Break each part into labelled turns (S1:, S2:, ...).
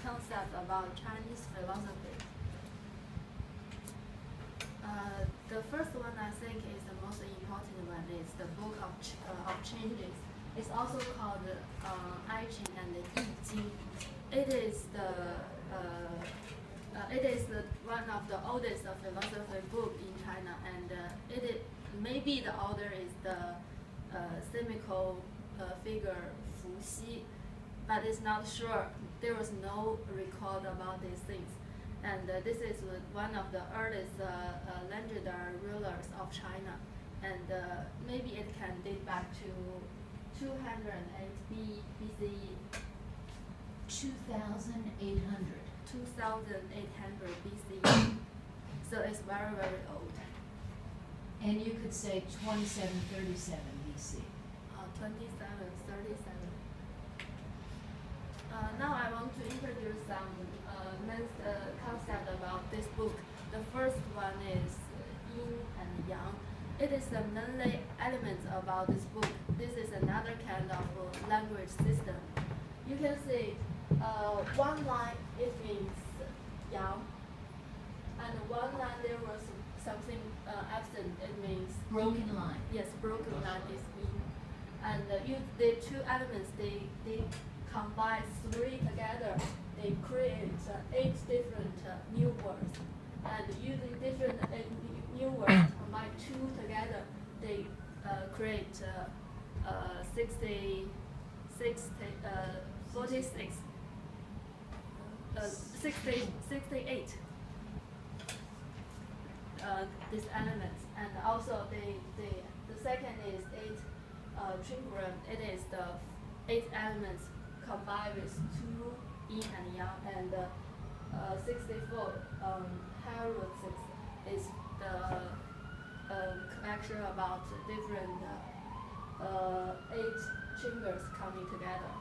S1: concepts about Chinese philosophy. The first one I think is the most important one is the Book of Changes. It's also called I Ching and the I Jing. It is one of the oldest philosophy book in China, and maybe the author is the semical figure Fu Xi, but it's not sure. There was no record about these things. And this is one of the earliest legendary rulers of China. And maybe it can date back to 208 BCE.
S2: 2,800.
S1: 2,800 BCE. So it's very, very old.
S2: And you could say 2737 BC.
S1: 2737. Now I want to introduce some main concept about this book. The first one is yin and yang. It is the mainly elements about this book. This is another kind of language system. You can see one line it means yang, and one line there was something absent. It means
S2: Broken line.
S1: yes, broken line is yin. And the two elements they combine three together, they create 8 different new words. And using different new words, combine 2 together, they create 46, 68 these elements. And also the second is 8 trigram. It is the 8 elements combined with 2 yin and yang, and 64 hieroglyphs is the collection about different 8 chambers coming together.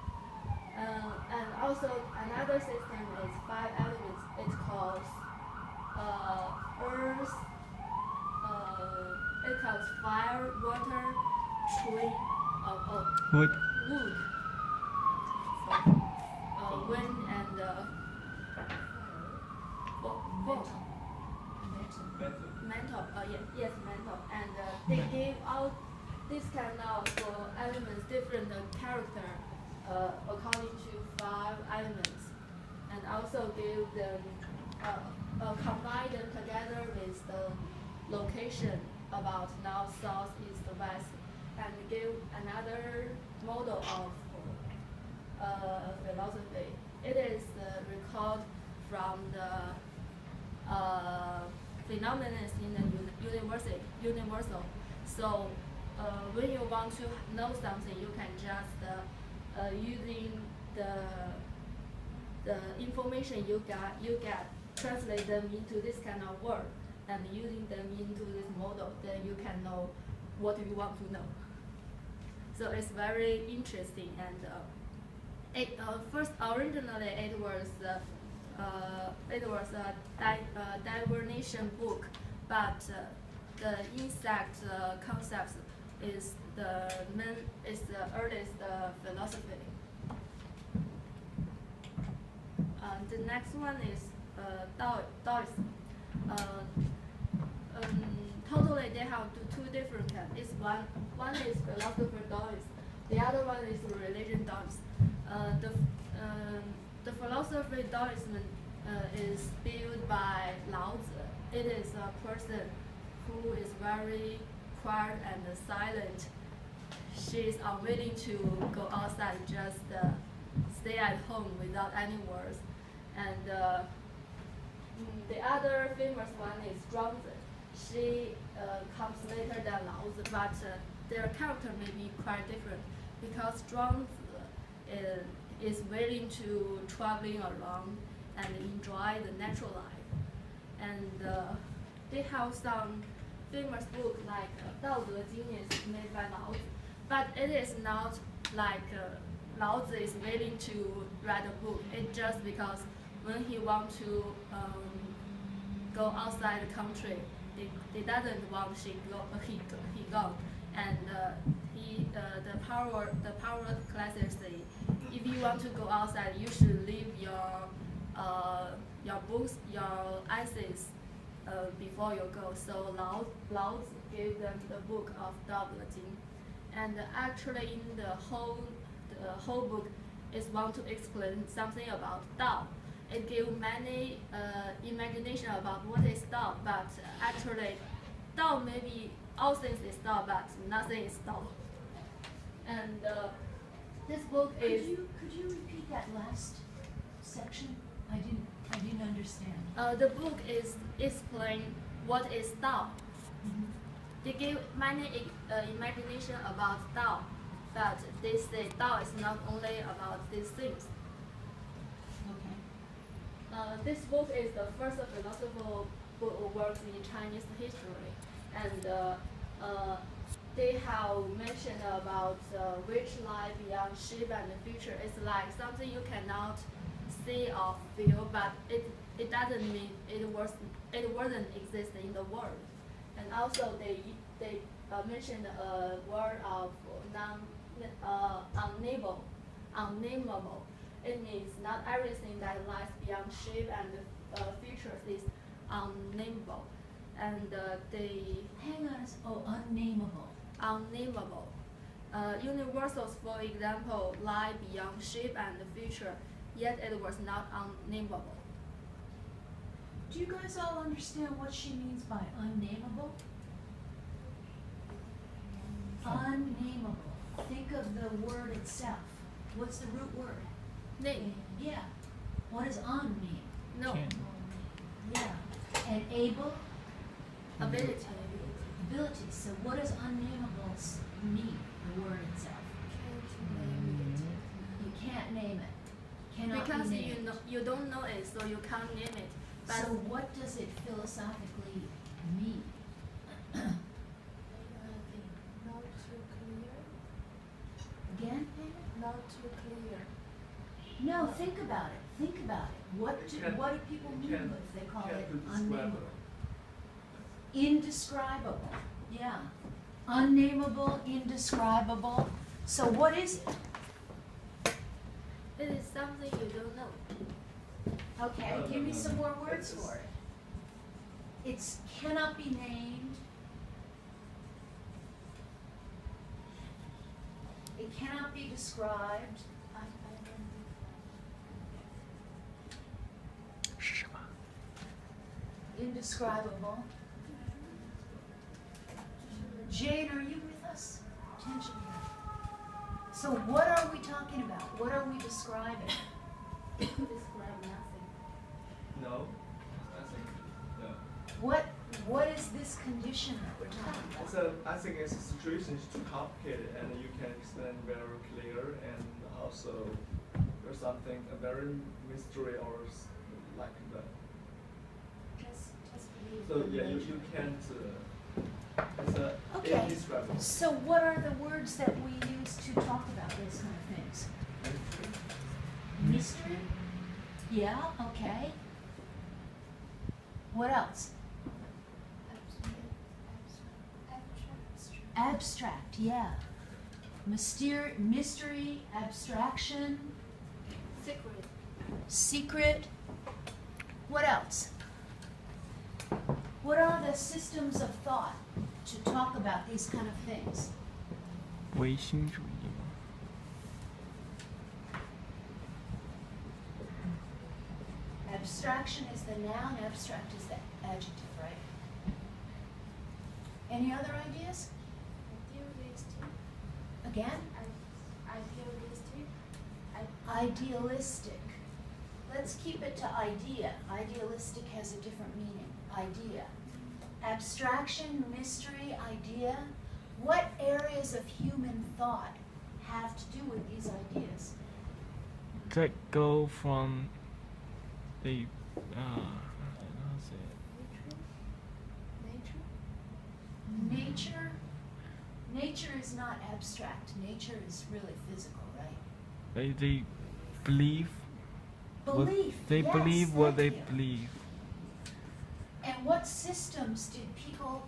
S1: And also another system is 5 elements. It's called earth. It calls fire, water, tree,
S3: Wood.
S1: wood. Wind and mental. Yes, mental. And they gave out this kind of elements different character according to 5 elements, and also give them combine them together with the location about north, south, east, west, and give another model of philosophy. It is recalled from the phenomena in the universal. So when you want to know something, you can just using the information you get translate them into this kind of word, and using them into this model, then you can know what you want to know. So it's very interesting. And first originally it was a divination book, but the insect concepts is the earliest philosophy. The next one is Taoism. Totally they have two different kinds. It's one is philosopher Taoism, the other one is religion Taoism. The philosophy Taoism is built by Lao Tzu. It is a person who is very quiet and silent. She is unwilling to go outside, just stay at home without any words. And the other famous one is Zhuangzi. She comes later than Lao Tzu, but their character may be quite different, because Zhuangzi is willing to traveling around and enjoy the natural life. And they have some famous book like Dao De Jing is made by Lao Tzu, but it is not like Lao Tzu is willing to write a book. It's just because when he want to go outside the country, they doesn't want he go, and the power classes say, if you want to go outside, you should leave your your books, your essays before you go. So Lao gave them the book of Dao De Jing, and actually in the whole book is want to explain something about Dao. It gives many imagination about what is Dao, but actually Dao maybe all things is Dao, but nothing is Dao. And this book is.
S2: Could you repeat that last section? I didn't understand.
S1: The book is explain what is Dao. They give many imagination about Dao, but they say Dao is not only about these things.
S2: Okay.
S1: This book is the first philosophical book works in Chinese history, and they have mentioned about which lie beyond shape and the future. It's like something you cannot see or feel, but it doesn't mean it wasn't exist in the world. And also they mentioned a word of unnameable. It means not everything that lies beyond shape and features is unnameable. And they
S2: Hang on. Oh, unnameable.
S1: unnameable. Universals, for example, lie beyond shape and feature, yet it was not unnameable.
S2: Do you guys all understand what she means by unnameable? Unnameable. Think of the word itself. What's the root word?
S1: Name?
S2: Yeah. What does un mean?
S1: No.
S3: Can.
S2: Yeah. And able?
S1: Ability.
S2: Ability. So what does unnameable mean, the word itself? You can't name it. Cannot
S1: Because
S2: be named.
S1: you don't know it, so you can't name it. But
S2: So what does it philosophically mean?
S1: not too clear.
S2: Again?
S1: Not too clear.
S2: No, think about it. Think about it. What do people mean if they call it unnameable? Indescribable. Yeah. Unnameable, indescribable. So what is it?
S1: It is something you don't know.
S2: Okay, give me some more words for it. It's cannot be named. It cannot be described.
S3: 是什么？
S2: Indescribable. Jane, are you with us? Attention here. So what are we talking about? What are we describing?
S1: Describe nothing.
S4: No, I think no.
S2: What is this condition that we're talking about?
S4: I think it's a situation is too complicated, and you can explain very clear, and also there's something a very mystery or like that.
S1: Just believe
S4: So
S1: in
S4: yeah, you
S1: nature.
S4: can't. It's
S2: Okay.
S4: indescribable.
S2: So what are the words that we use to talk about those kind of things? Mystery? Yeah, okay. What else? Abstract, yeah. Mystery, abstraction,
S1: Secret.
S2: secret. What else? What are the systems of thought to talk about these kind of things?
S3: 唯心主义吗？
S2: Abstraction is the noun, abstract is the adjective, right? Any other ideas?
S1: Idealistic.
S2: Again?
S1: Idealistic.
S2: Idealistic. Let's keep it to idea. Idealistic has a different meaning. Idea. Abstraction, mystery, idea. What areas of human thought have to do with these ideas?
S3: That go from the how to say it?
S1: Nature.
S2: Nature is not abstract. Nature is really physical, right?
S3: They believe.
S2: Belief.
S3: They
S2: yes,
S3: believe what they
S2: thank you.
S3: believe.
S2: And what systems did people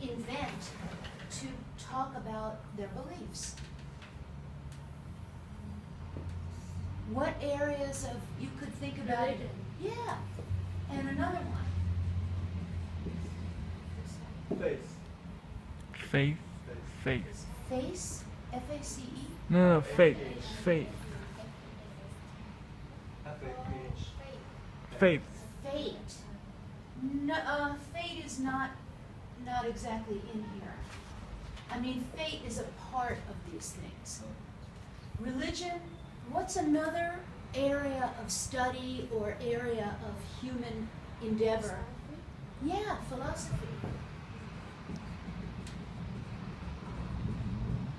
S2: invent to talk about their beliefs? What areas of, you could think about it.
S1: Religion.
S2: Yeah. And another one.
S4: Face.
S3: Faith. Faith.
S2: Face, F-A-C-E.
S3: No, faith. Faith.
S4: F-A-T-H.
S3: Faith.
S2: Fate. No, fate is not exactly in here. I mean, fate is a part of these things. Religion, what's another area of study or area of human endeavor? Yeah, philosophy.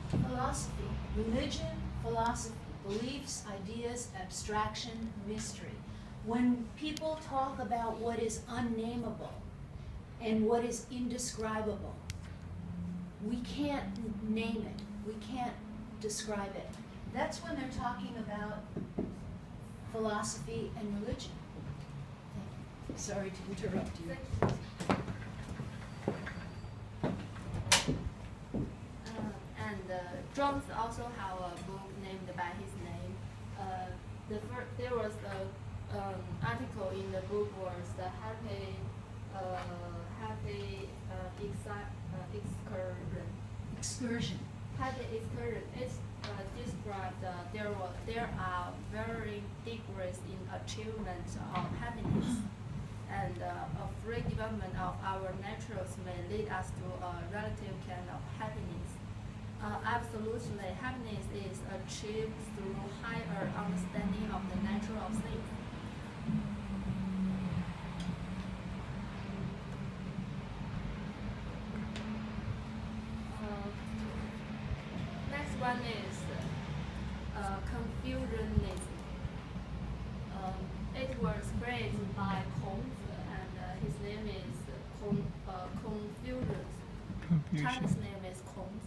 S2: Philosophy, religion, philosophy, beliefs, ideas, abstraction, mystery. When people talk about what is unnameable and what is indescribable, we can't name it, we can't describe it. That's when they're talking about philosophy and religion. Thank you. Sorry to interrupt you.
S1: Jones also have a book named by his name. There was an article in the book was the happy excursion.
S2: Excursion.
S1: Happy excursion. It's described there are varying degrees in achievement of happiness, and a free development of our natures may lead us to a relative kind of happiness. Absolutely, happiness is achieved through higher understanding of the nature of things. Next one is Confucianism. It was created by Kongzi, and his name is Confucius. Chinese name is Confucius.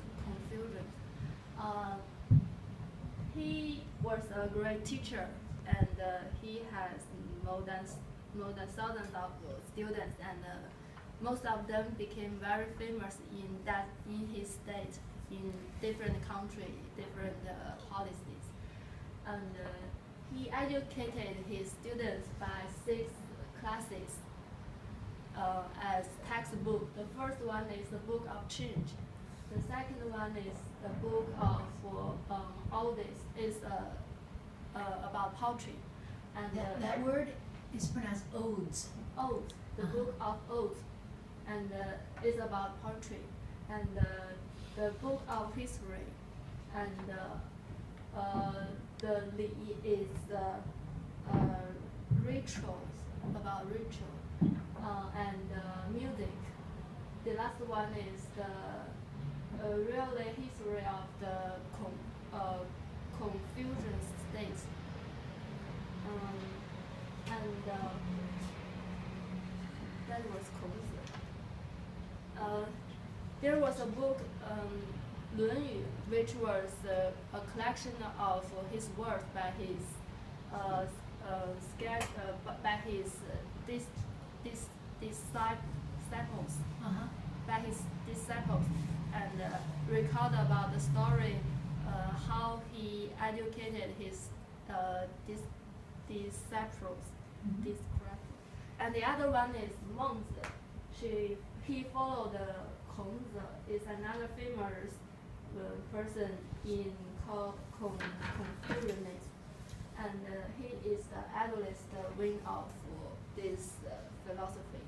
S1: He was a great teacher, and he has more than thousands of students, and most of them became very famous in his state, in different countries, different policies, and he educated his students by 6 classes as textbook. The first one is the Book of Change. The second one is the book of Odes, is about poetry, and
S2: That word is pronounced odes.
S1: Odes, the book of Odes, and is about poetry, and the book of history, and the Li is rituals, about ritual, and music. The last one is the really history of the Confucian state. And that was Kongzi. There was a book, 论语, which was a collection of his works by his disciples. By his disciples, and record about the story, how he educated his disciples. And the other one is Mengzi. He followed Kongzi, is another famous person in Confucianism, and he is the earliest wing of this philosophy.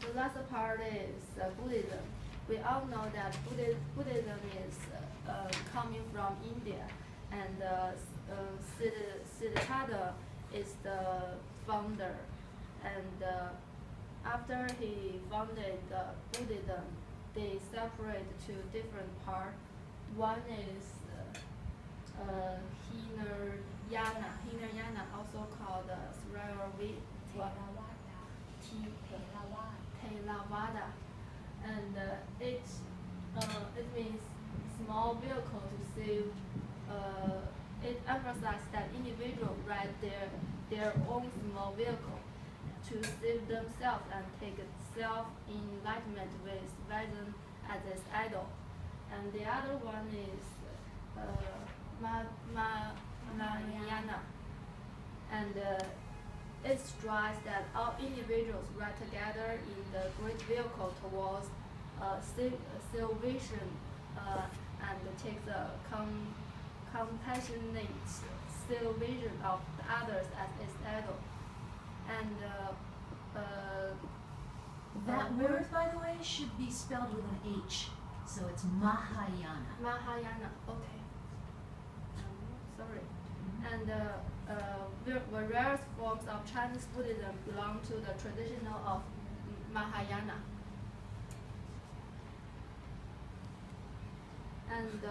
S1: The last part is Buddhism. We all know that Buddhism is coming from India, and Siddhartha is the founder. And after he founded Buddhism, they separate to different parts. One is Hinayana, also called Theravada, and it means small vehicle to save. It emphasizes that individuals ride their own small vehicle to save themselves and take self-enlightenment with Wisdom as its idol. And the other one is Mahayana. and it strives that all individuals ride together in the great vehicle towards salvation and take the compassionate salvation of the others as its idol. And
S2: That word, by the way, should be spelled with an H, so it's Mahayana.
S1: Mahayana, okay. Sorry. And various forms of Chinese Buddhism belong to the traditional of Mahayana. And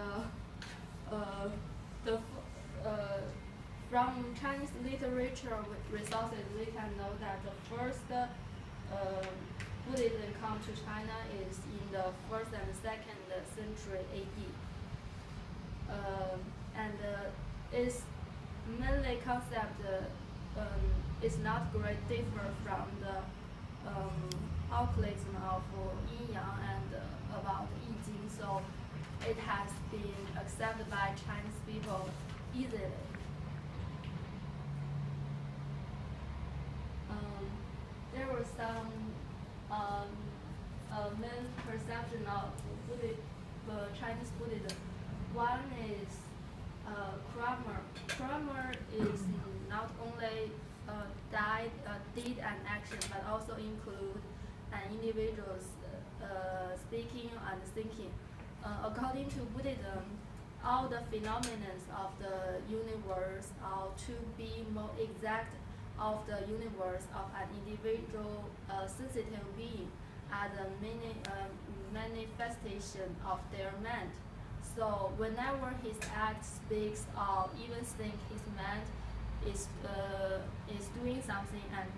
S1: from Chinese literature resources, we can know that the first Buddhism come to China is in the 1st and 2nd century AD. And its mainly concept is not great differ from the alcoholism of Yin Yang and about I Ching, so it has been accepted by Chinese people easily. There were some main perception of Chinese Buddhism. One is Karma. Karma is not only deed and action, but also include an individual's speaking and thinking. According to Buddhism, all the phenomena of the universe, or to be more exact, of the universe of an individual sensitive being are the manifestation of their mind. So whenever his act speaks or even think his mind is doing something, and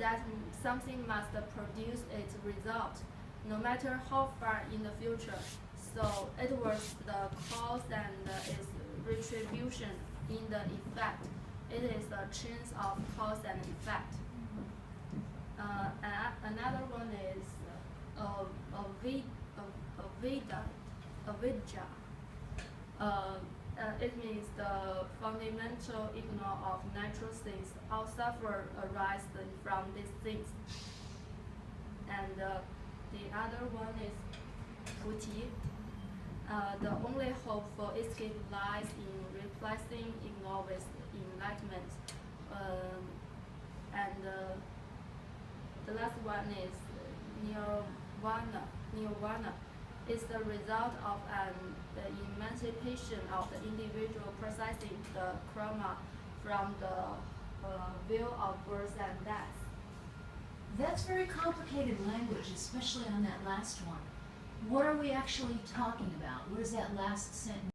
S1: that something must produce its result, no matter how far in the future. So it was the cause and its retribution in the effect. It is a chain of cause and effect. Another one is avidya. It means the fundamental ignorance of natural things. All suffer arise from these things. And the other one is puti. The only hope for escape lies in replacing ignorance with enlightenment. And the last one is nirvana. Nirvana is the result of the emancipation of the individual processing the karma from the wheel of birth and death.
S2: That's very complicated language, especially on that last one. What are we actually talking about? What is that last sentence?